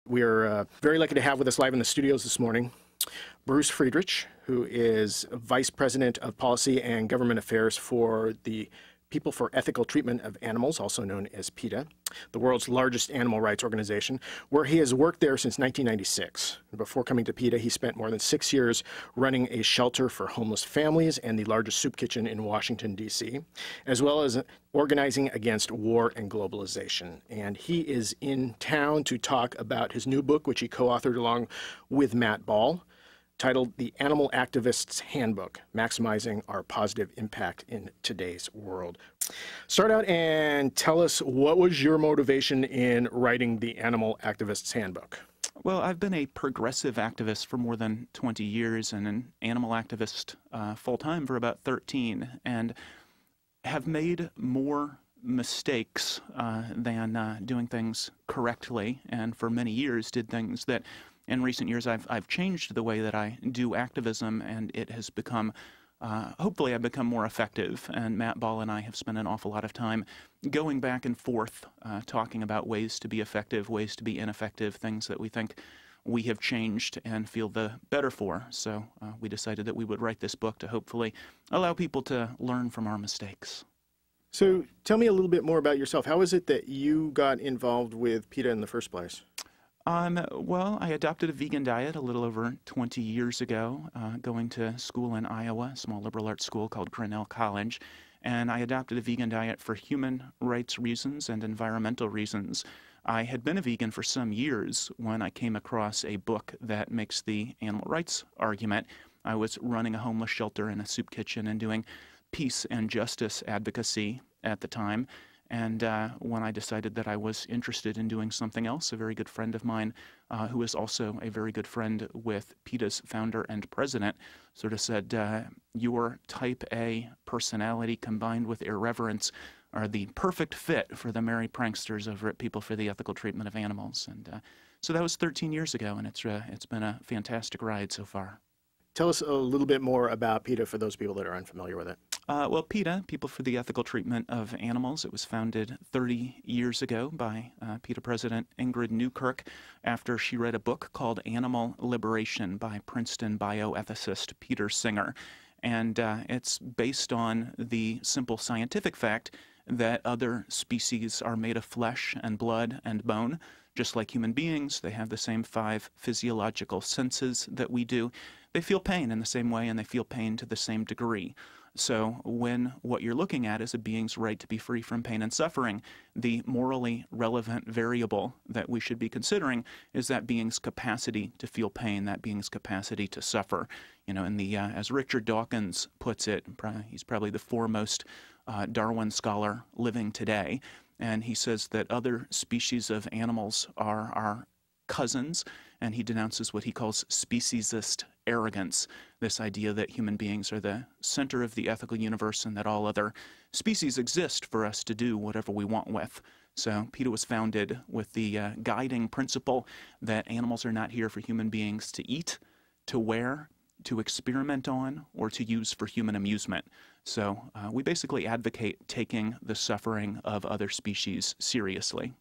We are very lucky to have with us live in the studios this morning Bruce Friedrich, who is Vice President of Policy and Government Affairs for the People for Ethical Treatment of Animals, also known as PETA, the world's largest animal rights organization, where he has worked there since 1996. Before coming to PETA, he spent more than 6 years running a shelter for homeless families and the largest soup kitchen in Washington, D.C., as well as organizing against war and globalization. And he is in town to talk about his new book, which he co-authored along with Matt Ball, titled The Animal Activist's Handbook, Maximizing Our Positive Impact in Today's World. Start out and tell us, what was your motivation in writing The Animal Activist's Handbook? Well, I've been a progressive activist for more than 20 years and an animal activist full-time for about 13, and have made more mistakes than doing things correctly, and for many years did things that in recent years I've changed the way that I do activism, and it has become, hopefully I've become more effective. And Matt Ball and I have spent an awful lot of time going back and forth, talking about ways to be effective, ways to be ineffective, things that we think we have changed and feel the better for. So we decided that we would write this book to hopefully allow people to learn from our mistakes. So tell me a little bit more about yourself. How is it that you got involved with PETA in the first place? Well, I adopted a vegan diet a little over 20 years ago, going to school in Iowa, a small liberal arts school called Grinnell College, and I adopted a vegan diet for human rights reasons and environmental reasons. I had been a vegan for some years when I came across a book that makes the animal rights argument. I was running a homeless shelter and a soup kitchen and doing peace and justice advocacy at the time. And when I decided that I was interested in doing something else, a very good friend of mine, who is also a very good friend with PETA's founder and president, sort of said, your type A personality combined with irreverence are the perfect fit for the merry pranksters over at People for the Ethical Treatment of Animals. And so that was 13 years ago, and it's been a fantastic ride so far. Tell us a little bit more about PETA for those people that are unfamiliar with it. Well, PETA, People for the Ethical Treatment of Animals, it was founded 30 years ago by PETA President Ingrid Newkirk after she read a book called Animal Liberation by Princeton bioethicist Peter Singer. And it's based on the simple scientific fact that other species are made of flesh and blood and bone. Just like human beings, they have the same 5 physiological senses that we do. They feel pain in the same way, and they feel pain to the same degree. So when what you're looking at is a being's right to be free from pain and suffering, the morally relevant variable that we should be considering is that being's capacity to feel pain, that being's capacity to suffer. You know, in the as Richard Dawkins puts it, he's probably the foremost Darwin scholar living today, and he says that other species of animals are our cousins, and he denounces what he calls speciesist arrogance, this idea that human beings are the center of the ethical universe and that all other species exist for us to do whatever we want with. So PETA was founded with the guiding principle that animals are not here for human beings to eat, to wear, to experiment on, or to use for human amusement. So we basically advocate taking the suffering of other species seriously.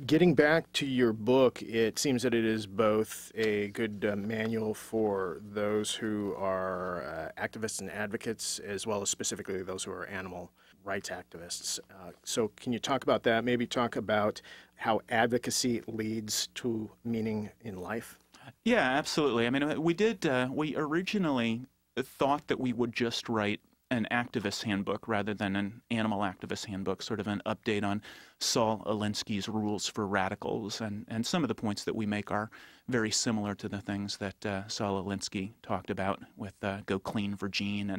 Getting back to your book, it seems that it is both a good manual for those who are activists and advocates, as well as specifically those who are animal rights activists. So can you talk about that? Maybe talk about how advocacy leads to meaning in life? Yeah, absolutely. I mean, we originally thought that we would just write an activist handbook rather than an animal activist handbook, sort of an update on Saul Alinsky's rules for radicals. And some of the points that we make are very similar to the things that Saul Alinsky talked about with Go Clean for Gene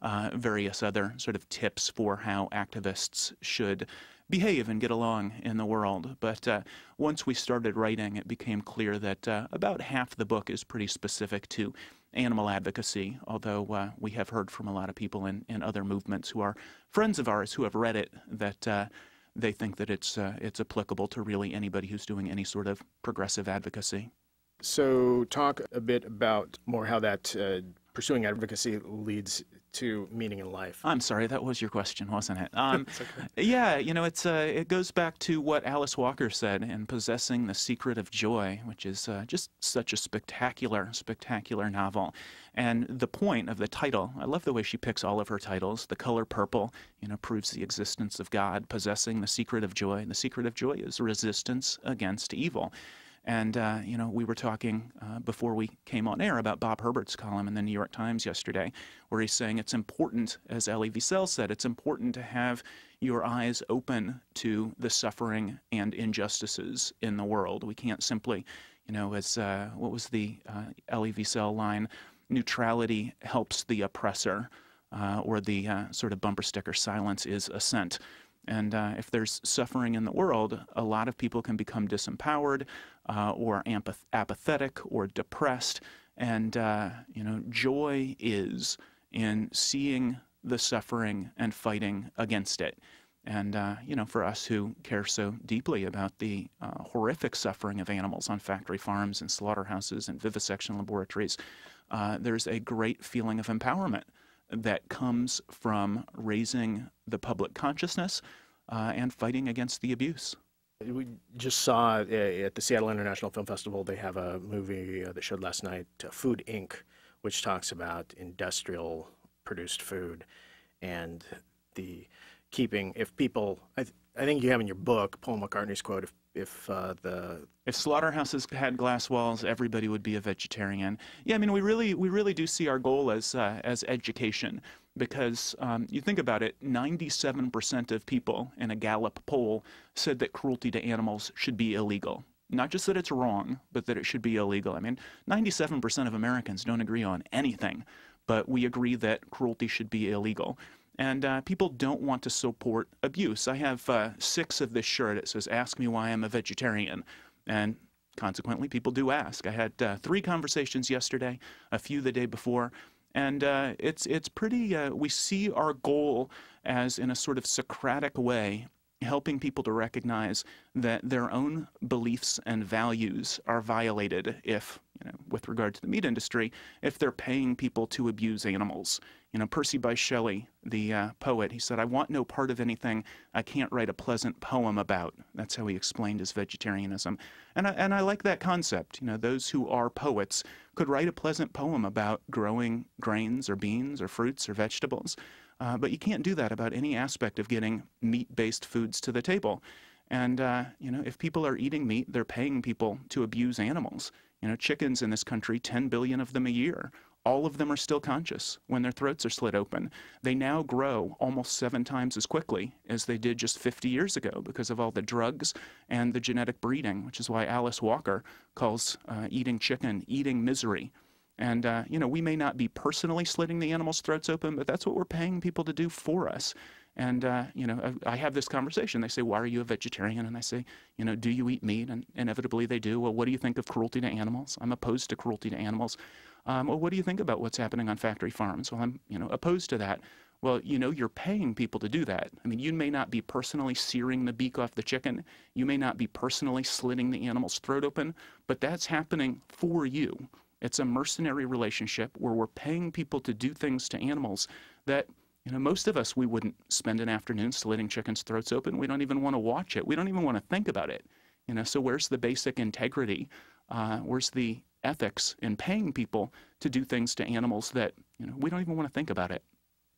and various other sort of tips for how activists should behave and get along in the world. But once we started writing, it became clear that about half the book is pretty specific to animal advocacy, although we have heard from a lot of people in other movements who are friends of ours who have read it that they think that it's applicable to really anybody who's doing any sort of progressive advocacy. So talk a bit about more how that pursuing advocacy leads to meaning in life? I'm sorry, that was your question, wasn't it? It's okay. Yeah, it goes back to what Alice Walker said in Possessing the Secret of Joy, which is just such a spectacular, spectacular novel. And the point of the title, I love the way she picks all of her titles. The color purple, proves the existence of God. Possessing the Secret of Joy. The secret of joy is resistance against evil. And, we were talking before we came on air about Bob Herbert's column in the New York Times yesterday, where he's saying it's important, as Elie Wiesel said, it's important to have your eyes open to the suffering and injustices in the world. We can't simply, as what was the Elie Wiesel line, neutrality helps the oppressor, or the sort of bumper sticker, silence is assent. And if there's suffering in the world, a lot of people can become disempowered or apathetic or depressed. And, joy is in seeing the suffering and fighting against it. And, for us who care so deeply about the horrific suffering of animals on factory farms and slaughterhouses and vivisection laboratories, there's a great feeling of empowerment that comes from raising the public consciousness and fighting against the abuse. We just saw at the Seattle International Film Festival, they have a movie that showed last night, Food, Inc., which talks about industrial produced food and the keeping, if people, I think you have in your book, Paul McCartney's quote, if slaughterhouses had glass walls, everybody would be a vegetarian. Yeah, I mean, we really do see our goal as education, because you think about it, 97% of people in a Gallup poll said that cruelty to animals should be illegal. Not just that it's wrong, but that it should be illegal. I mean, 97% of Americans don't agree on anything, but we agree that cruelty should be illegal. And people don't want to support abuse. I have 6 of this shirt. It says, "Ask me why I'm a vegetarian." And consequently, people do ask. I had 3 conversations yesterday, a few the day before. And it's pretty, we see our goal as, in a sort of Socratic way, helping people to recognize that their own beliefs and values are violated if, with regard to the meat industry, if they're paying people to abuse animals. Percy Bysshe Shelley, the poet, he said, "I want no part of anything I can't write a pleasant poem about." That's how he explained his vegetarianism. And I like that concept. Those who are poets could write a pleasant poem about growing grains or beans or fruits or vegetables. But you can't do that about any aspect of getting meat-based foods to the table. And, if people are eating meat, they're paying people to abuse animals. Chickens in this country, 10 billion of them a year. All of them are still conscious when their throats are slit open. They now grow almost 7 times as quickly as they did just 50 years ago because of all the drugs and the genetic breeding, which is why Alice Walker calls eating chicken eating misery. And, we may not be personally slitting the animals' throats open, but that's what we're paying people to do for us. And, I have this conversation. They say, "Why are you a vegetarian?" And I say, "Do you eat meat?" And inevitably they do. "Well, what do you think of cruelty to animals?" "I'm opposed to cruelty to animals." "Well, what do you think about what's happening on factory farms?" "Well, I'm, opposed to that." Well, you're paying people to do that. I mean, you may not be personally searing the beak off the chicken. You may not be personally slitting the animal's throat open, but that's happening for you. It's a mercenary relationship where we're paying people to do things to animals that, most of us, we wouldn't spend an afternoon slitting chickens' throats open. We don't even want to watch it. We don't even want to think about it. So where's the basic integrity? Where's the ethics in paying people to do things to animals that, we don't even want to think about it?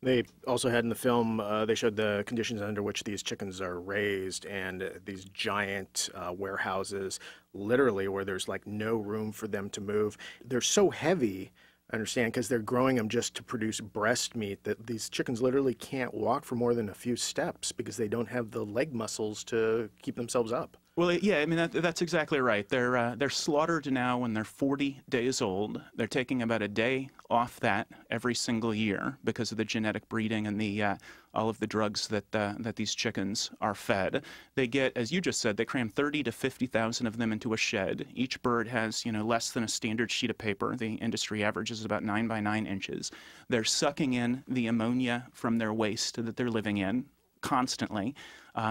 They also had in the film, they showed the conditions under which these chickens are raised, and these giant warehouses, literally, where there's like no room for them to move. They're so heavy, I understand, because they're growing them just to produce breast meat, that these chickens literally can't walk for more than a few steps because they don't have the leg muscles to keep themselves up. Well, yeah, I mean, that's exactly right. They're slaughtered now when they're 40 days old. They're taking about a day off that every single year because of the genetic breeding and the all of the drugs that these chickens are fed. They get, as you just said, they cram 30 to 50,000 of them into a shed. Each bird has, less than a standard sheet of paper. The industry average is about 9 by 9 inches. They're sucking in the ammonia from their waste that they're living in constantly.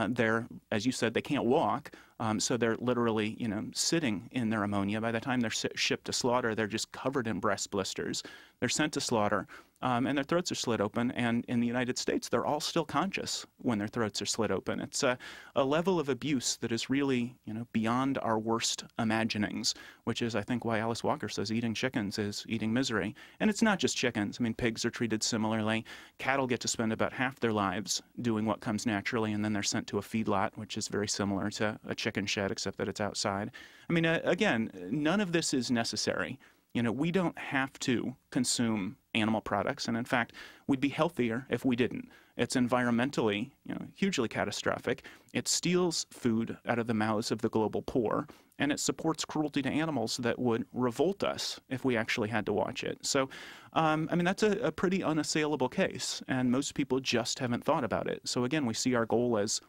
They're, as you said, they can't walk, so they're literally, sitting in their ammonia. By the time they're shipped to slaughter, they're just covered in breast blisters. They're sent to slaughter, and their throats are slit open. And in the United States, they're all still conscious when their throats are slit open. It's a level of abuse that is really, beyond our worst imaginings, which is, I think, why Alice Walker says eating chickens is eating misery. And it's not just chickens. I mean, pigs are treated similarly. Cattle get to spend about half their lives doing what comes naturally, and then they're sent to a feedlot, which is very similar to a chicken shed, except that it's outside. I mean, again, none of this is necessary. We don't have to consume animal products, and in fact, we'd be healthier if we didn't. It's environmentally, hugely catastrophic. It steals food out of the mouths of the global poor, and it supports cruelty to animals that would revolt us if we actually had to watch it. So, I mean, that's a pretty unassailable case, and most people just haven't thought about it. So again, we see our goal as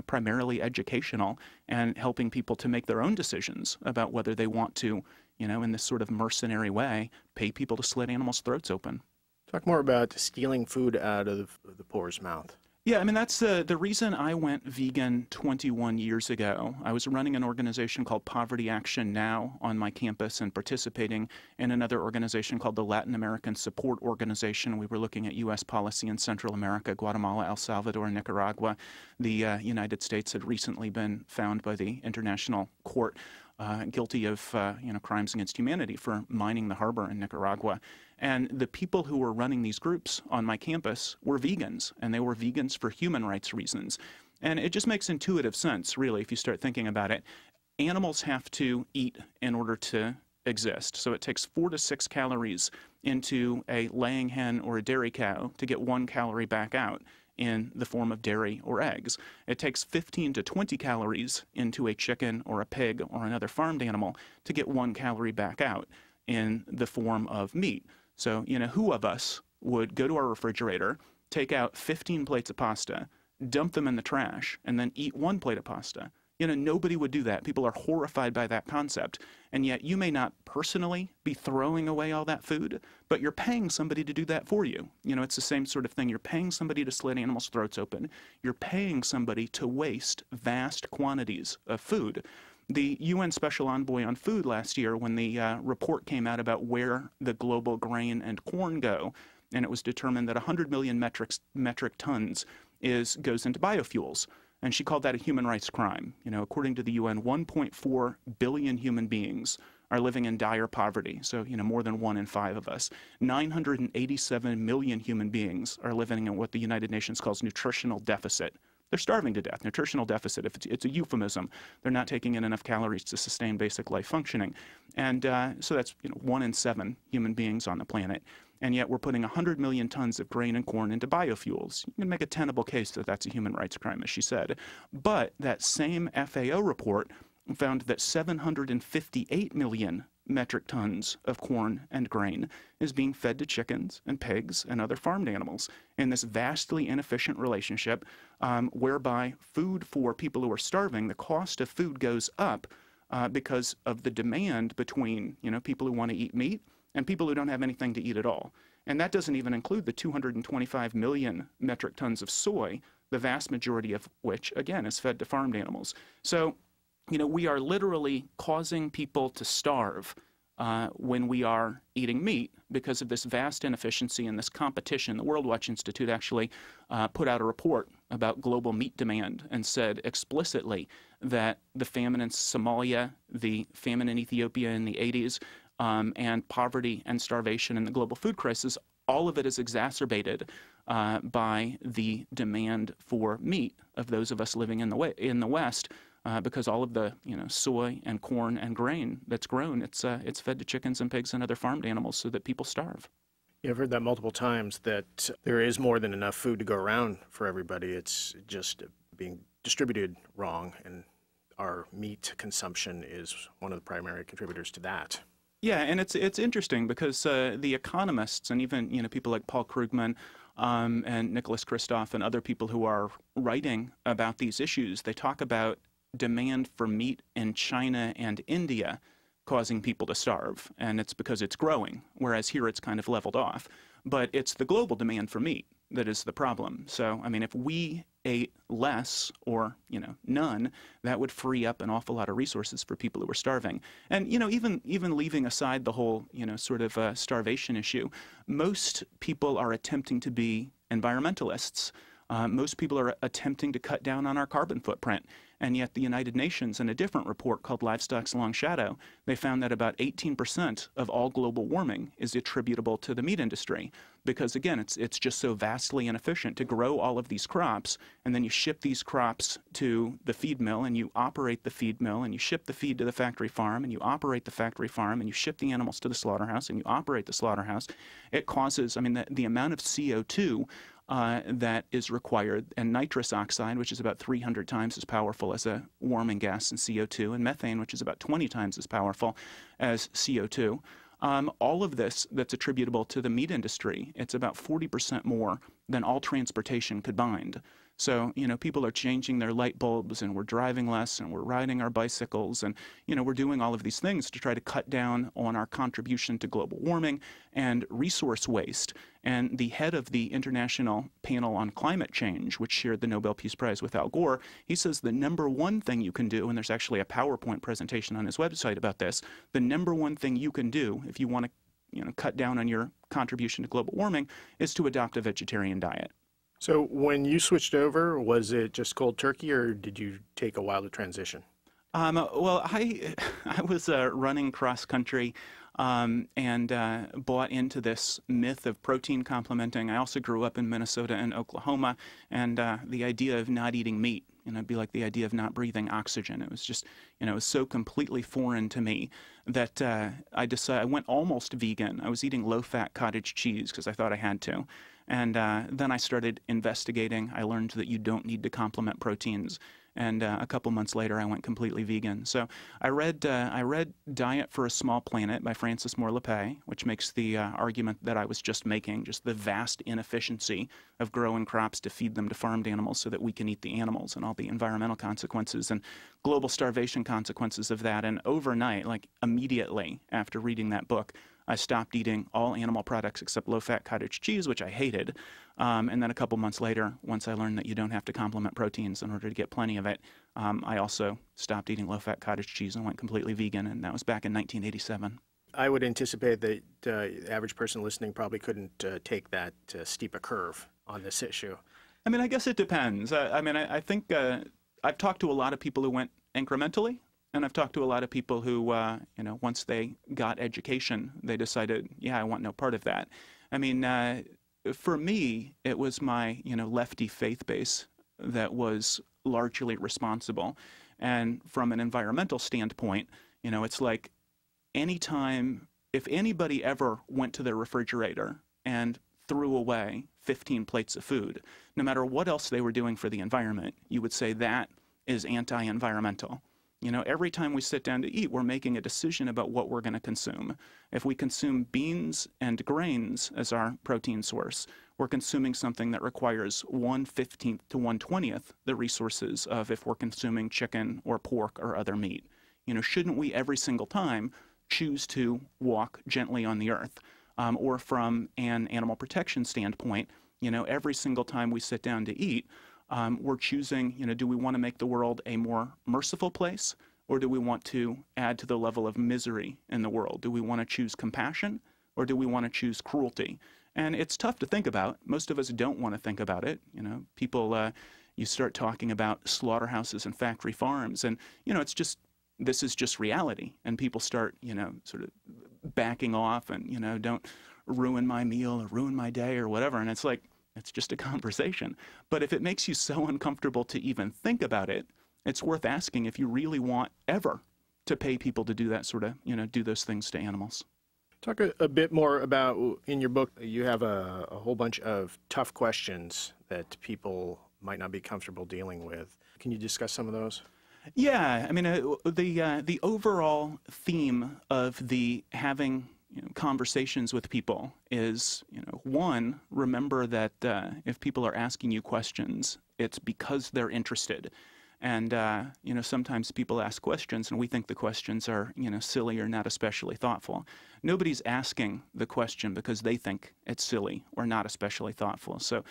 primarily educational and helping people to make their own decisions about whether they want to, in this sort of mercenary way, pay people to slit animals' throats open. Talk more about stealing food out of the poor's mouth. Yeah, I mean, that's the reason I went vegan 21 years ago. I was running an organization called Poverty Action Now on my campus and participating in another organization called the Latin American Support Organization. We were looking at U.S. policy in Central America, Guatemala, El Salvador, and Nicaragua. The United States had recently been found by the International Court guilty of crimes against humanity for mining the harbor in Nicaragua. And the people who were running these groups on my campus were vegans, and they were vegans for human rights reasons. And it just makes intuitive sense, really, if you start thinking about it. Animals have to eat in order to exist. So it takes 4 to 6 calories into a laying hen or a dairy cow to get 1 calorie back out in the form of dairy or eggs. It takes 15 to 20 calories into a chicken or a pig or another farmed animal to get 1 calorie back out in the form of meat. So, who of us would go to our refrigerator, take out 15 plates of pasta, dump them in the trash, and then eat 1 plate of pasta? Nobody would do that. People are horrified by that concept. And yet you may not personally be throwing away all that food, but you're paying somebody to do that for you. It's the same sort of thing. You're paying somebody to slit animals' throats open. You're paying somebody to waste vast quantities of food. The UN Special Envoy on Food last year, when the report came out about where the global grain and corn go, and it was determined that 100 million metric tons goes into biofuels. And she called that a human rights crime. According to the UN, 1.4 billion human beings are living in dire poverty. So, more than 1 in 5 of us. 987 million human beings are living in what the United Nations calls nutritional deficit. They're starving to death. Nutritional deficit, if it's a euphemism. They're not taking in enough calories to sustain basic life functioning. And so that's 1 in 7 human beings on the planet. And yet we're putting 100 million tons of grain and corn into biofuels. You can make a tenable case that that's a human rights crime, as she said. But that same FAO report found that 758 million metric tons of corn and grain is being fed to chickens and pigs and other farmed animals in this vastly inefficient relationship whereby food for people who are starving, the cost of food goes up because of the demand between people who want to eat meat and people who don't have anything to eat at all. And that doesn't even include the 225 million metric tons of soy, the vast majority of which, again, is fed to farmed animals. So, we are literally causing people to starve when we are eating meat because of this vast inefficiency and this competition. The World Watch Institute actually put out a report about global meat demand and said explicitly that the famine in Somalia, the famine in Ethiopia in the 80s, and poverty and starvation and the global food crisis, all of it is exacerbated by the demand for meat of those of us living in the West, because all of the soy and corn and grain that's grown, it's fed to chickens and pigs and other farmed animals so that people starve. Yeah, I've heard that multiple times, that there is more than enough food to go around for everybody. It's just being distributed wrong, and our meat consumption is one of the primary contributors to that. Yeah, and it's interesting because the economists and even people like Paul Krugman and Nicholas Kristof and other people who are writing about these issues, they talk about demand for meat in China and India causing people to starve, and it's because it's growing, whereas here it's kind of leveled off. But it's the global demand for meat that is the problem. So, I mean, if we ate less or, none, that would free up an awful lot of resources for people who were starving. And, even leaving aside the whole, sort of starvation issue, most people are attempting to be environmentalists. Most people are attempting to cut down on our carbon footprint. And yet the United Nations, in a different report called Livestock's Long Shadow, they found that about 18% of all global warming is attributable to the meat industry. Because again, it's just so vastly inefficient to grow all of these crops, and then you ship these crops to the feed mill, and you operate the feed mill, and you ship the feed to the factory farm, and you operate the factory farm, and you ship the animals to the slaughterhouse, and you operate the slaughterhouse. It causes, the amount of CO2 that is required, and nitrous oxide, which is about 300 times as powerful as a warming gas in CO2, and methane, which is about 20 times as powerful as CO2. All of this that's attributable to the meat industry, it's about 40% more than all transportation combined. So, people are changing their light bulbs, and we're driving less, and we're riding our bicycles, and, we're doing all of these things to try to cut down on our contribution to global warming and resource waste. And the head of the International Panel on Climate Change, which shared the Nobel Peace Prize with Al Gore, he says the number one thing you can do, and there's actually a PowerPoint presentation on his website about this, the number one thing you can do if you want to cut down on your contribution to global warming is to adopt a vegetarian diet. So when you switched over, was it just cold turkey, or did you take a while to transition? Well, I was running cross country and bought into this myth of protein complementing. I also grew up in Minnesota and Oklahoma, and the idea of not eating meat, it'd be like the idea of not breathing oxygen. It was just, it was so completely foreign to me that I decided, I went almost vegan. I was eating low-fat cottage cheese because I thought I had to. And then I started investigating. I learned that you don't need to complement proteins. And a couple months later, I went completely vegan. So I read Diet for a Small Planet by Francis Moore Lappé, which makes the argument that I was just making, just the vast inefficiency of growing crops to feed them to farmed animals so that we can eat the animals, and all the environmental consequences and global starvation consequences of that. And overnight, like immediately after reading that book, I stopped eating all animal products except low-fat cottage cheese, which I hated. And then a couple months later, once I learned that you don't have to complement proteins in order to get plenty of it, I also stopped eating low-fat cottage cheese and went completely vegan, and that was back in 1987. I would anticipate that the average person listening probably couldn't take that steep a curve on this issue. I guess it depends. I think I've talked to a lot of people who went incrementally. And I've talked to a lot of people who, once they got education, they decided, yeah, I want no part of that. For me, it was my, lefty faith base that was largely responsible. And from an environmental standpoint, it's like anytime, if anybody ever went to their refrigerator and threw away 15 plates of food, no matter what else they were doing for the environment, you would say that is anti-environmental. Every time we sit down to eat, we're making a decision about what we're going to consume. If we consume beans and grains as our protein source, we're consuming something that requires 1/15 to 1/20 the resources of if we're consuming chicken or pork or other meat. Shouldn't we every single time choose to walk gently on the earth? Or from an animal protection standpoint, every single time we sit down to eat, we're choosing, do we want to make the world a more merciful place, or do we want to add to the level of misery in the world? Do we want to choose compassion, or do we want to choose cruelty? And it's tough to think about. Most of us don't want to think about it. People, you start talking about slaughterhouses and factory farms, and, this is just reality. And people start, sort of backing off and, don't ruin my meal or ruin my day or whatever. And it's like, it's just a conversation. But if it makes you so uncomfortable to even think about it, it's worth asking if you really want ever to pay people to do that sort of, do those things to animals. Talk a bit more about, in your book, you have a whole bunch of tough questions that people might not be comfortable dealing with. Can you discuss some of those? Yeah, the overall theme of the having conversations with people is, one, remember that if people are asking you questions, it's because they're interested. And, you know, sometimes people ask questions and we think the questions are, you know, silly or not especially thoughtful. Nobody's asking the question because they think it's silly or not especially thoughtful. So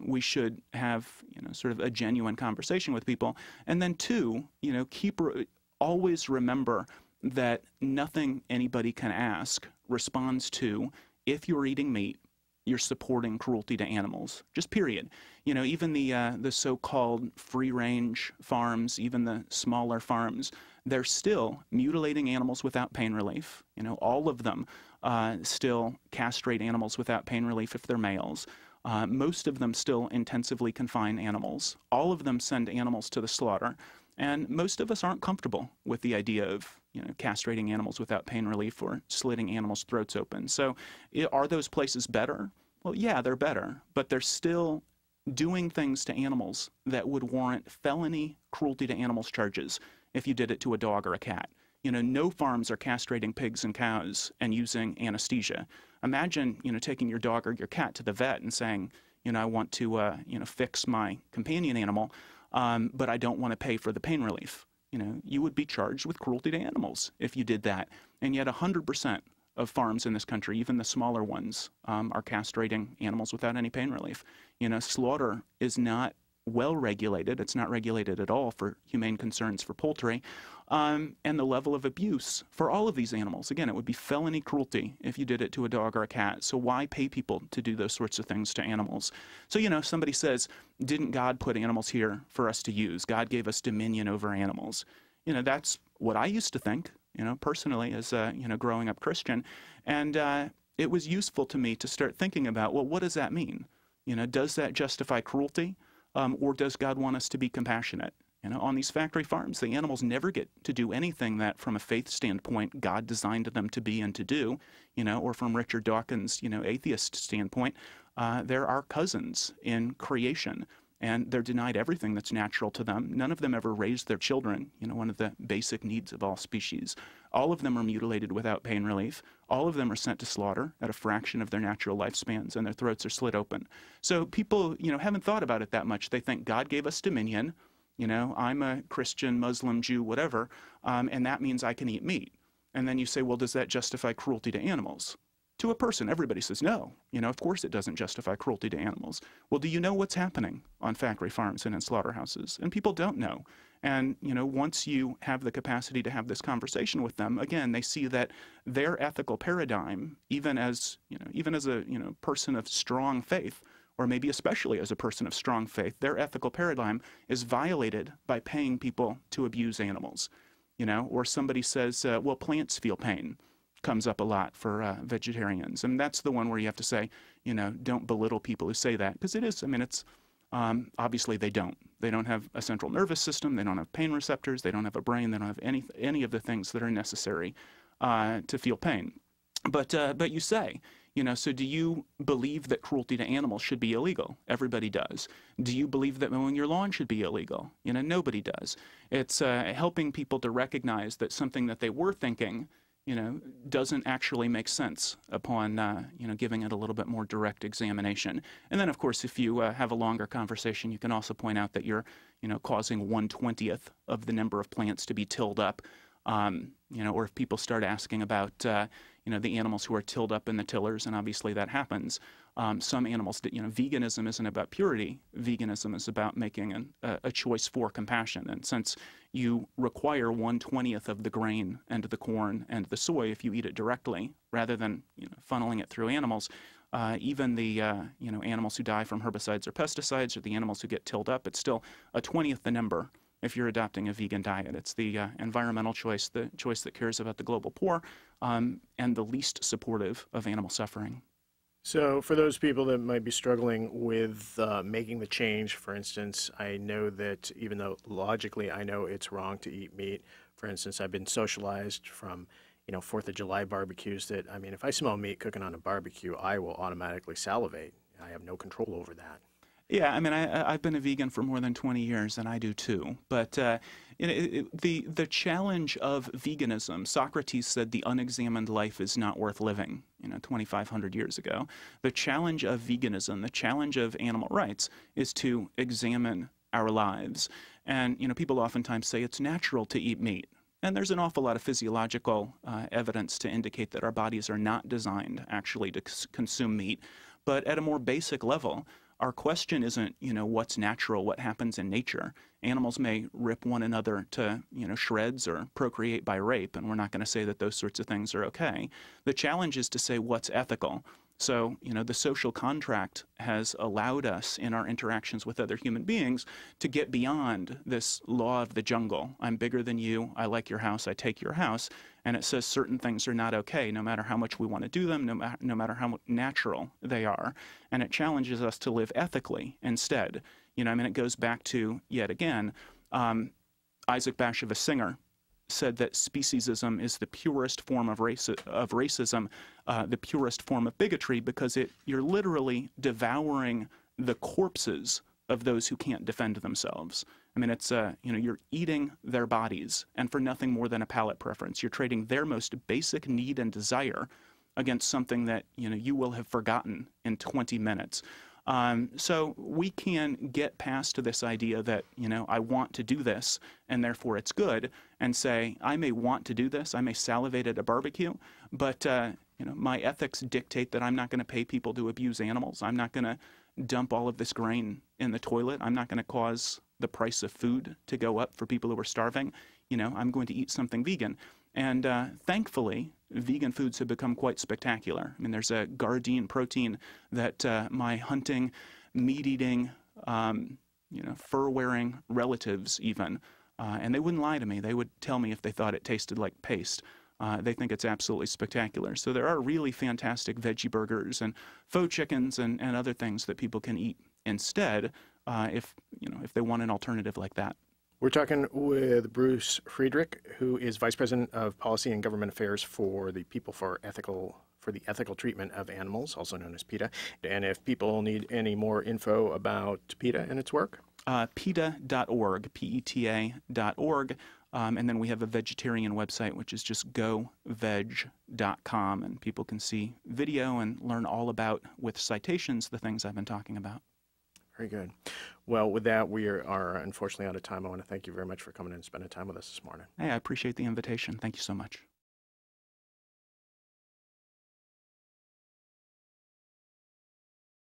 we should have, you know, sort of a genuine conversation with people. And then two, you know, always remember that nothing anybody can ask responds to, if you're eating meat, you're supporting cruelty to animals, just period. You know, even the so-called free-range farms, even the smaller farms, they're still mutilating animals without pain relief. You know, all of them still castrate animals without pain relief if they're males. Most of them still intensively confine animals. All of them send animals to the slaughter. And most of us aren't comfortable with the idea of, you know, castrating animals without pain relief or slitting animals' throats open. So are those places better? Well, yeah, they're better, but they're still doing things to animals that would warrant felony cruelty to animals charges if you did it to a dog or a cat. You know, no farms are castrating pigs and cows and using anesthesia. Imagine, you know, taking your dog or your cat to the vet and saying, you know, I want to, you know, fix my companion animal, but I don't want to pay for the pain relief. You know, you would be charged with cruelty to animals if you did that. And yet 100% of farms in this country, even the smaller ones, are castrating animals without any pain relief. You know, slaughter is not well regulated. It's not regulated at all for humane concerns for poultry. And the level of abuse for all of these animals, again, it would be felony cruelty if you did it to a dog or a cat. So why pay people to do those sorts of things to animals? So, you know, somebody says, didn't God put animals here for us to use? God gave us dominion over animals. You know, that's what I used to think, you know, personally as a, you know, growing up Christian. And it was useful to me to start thinking about, well, what does that mean? You know, does that justify cruelty? Or does God want us to be compassionate? You know, on these factory farms, the animals never get to do anything that, from a faith standpoint, God designed them to be and to do, you know, or from Richard Dawkins', you know, atheist standpoint, they're our cousins in creation, and they're denied everything that's natural to them. None of them ever raised their children, you know, one of the basic needs of all species. All of them are mutilated without pain relief. All of them are sent to slaughter at a fraction of their natural lifespans, and their throats are slit open. So people, you know, haven't thought about it that much. They think God gave us dominion. You know, I'm a Christian, Muslim, Jew, whatever, and that means I can eat meat. And then you say, well, does that justify cruelty to animals? To a person, everybody says, no. You know, of course it doesn't justify cruelty to animals. Well, do you know what's happening on factory farms and in slaughterhouses? And people don't know. And, you know, once you have the capacity to have this conversation with them, again, they see that their ethical paradigm, even as a, you know, person of strong faith, or maybe especially as a person of strong faith, their ethical paradigm is violated by paying people to abuse animals. You know, or somebody says, well, plants feel pain, comes up a lot for vegetarians. And that's the one where you have to say, you know, don't belittle people who say that, because it is, I mean, it's, obviously they don't. They don't have a central nervous system, they don't have pain receptors, they don't have a brain, they don't have any of the things that are necessary to feel pain. But you say, you know, so do you believe that cruelty to animals should be illegal? Everybody does. Do you believe that mowing your lawn should be illegal? You know, nobody does. It's helping people to recognize that something that they were thinking, you know, doesn't actually make sense upon, you know, giving it a little bit more direct examination. And then, of course, if you have a longer conversation, you can also point out that you're, you know, causing 1/20th of the number of plants to be tilled up. You know, or if people start asking about, you know, the animals who are tilled up in the tillers, and obviously that happens. Some animals, you know, veganism isn't about purity. Veganism is about making a choice for compassion. And since you require 1/20th of the grain and the corn and the soy if you eat it directly, rather than, you know, funneling it through animals, even the, you know, animals who die from herbicides or pesticides, or the animals who get tilled up, it's still 1/20th the number if you're adopting a vegan diet. It's the environmental choice, the choice that cares about the global poor, and the least supportive of animal suffering. So for those people that might be struggling with making the change, for instance, I know that even though logically I know it's wrong to eat meat, for instance, I've been socialized from, you know, 4th of July barbecues that, I mean, if I smell meat cooking on a barbecue, I will automatically salivate. I have no control over that. Yeah, I mean, I've been a vegan for more than 20 years, and I do too. But you know, the challenge of veganism, Socrates said the unexamined life is not worth living, you know, 2,500 years ago. The challenge of veganism, the challenge of animal rights, is to examine our lives. And, people oftentimes say it's natural to eat meat. And there's an awful lot of physiological evidence to indicate that our bodies are not designed actually to consume meat. But at a more basic level, our question isn't, what's natural, what happens in nature. Animals may rip one another to, shreds or procreate by rape, and we're not going to say that those sorts of things are okay. The challenge is to say what's ethical. So, the social contract has allowed us in our interactions with other human beings to get beyond this law of the jungle. I'm bigger than you, I like your house, I take your house, and it says certain things are not okay, no matter how much we want to do them, no matter how natural they are. And it challenges us to live ethically instead. It goes back to, yet again, Isaac Bashevis Singer said that speciesism is the purest form of racism, the purest form of bigotry, because you're literally devouring the corpses of those who can't defend themselves. It's you're eating their bodies, and for nothing more than a palate preference. You're trading their most basic need and desire against something that you will have forgotten in 20 minutes. So we can get past this idea that, I want to do this and therefore it's good, and say, I may want to do this, I may salivate at a barbecue, but, my ethics dictate that I'm not going to pay people to abuse animals. I'm not going to dump all of this grain in the toilet. I'm not going to cause the price of food to go up for people who are starving. I'm going to eat something vegan. And thankfully, vegan foods have become quite spectacular. There's a Gardein protein that my hunting, meat-eating, fur-wearing relatives even, and they wouldn't lie to me. They would tell me if they thought it tasted like paste. They think it's absolutely spectacular. So there are really fantastic veggie burgers and faux chickens and other things that people can eat instead if they want an alternative like that. We're talking with Bruce Friedrich, who is Vice President of Policy and Government Affairs for the People for the Ethical Treatment of Animals, also known as PETA. And if people need any more info about PETA and its work? PETA.org, PETA.org. And then we have a vegetarian website, which is just goveg.com, and people can see video and learn all about, with citations, the things I've been talking about. Very good. Well, with that, we are unfortunately out of time. I want to thank you very much for coming in and spending time with us this morning. Hey, I appreciate the invitation. Thank you so much.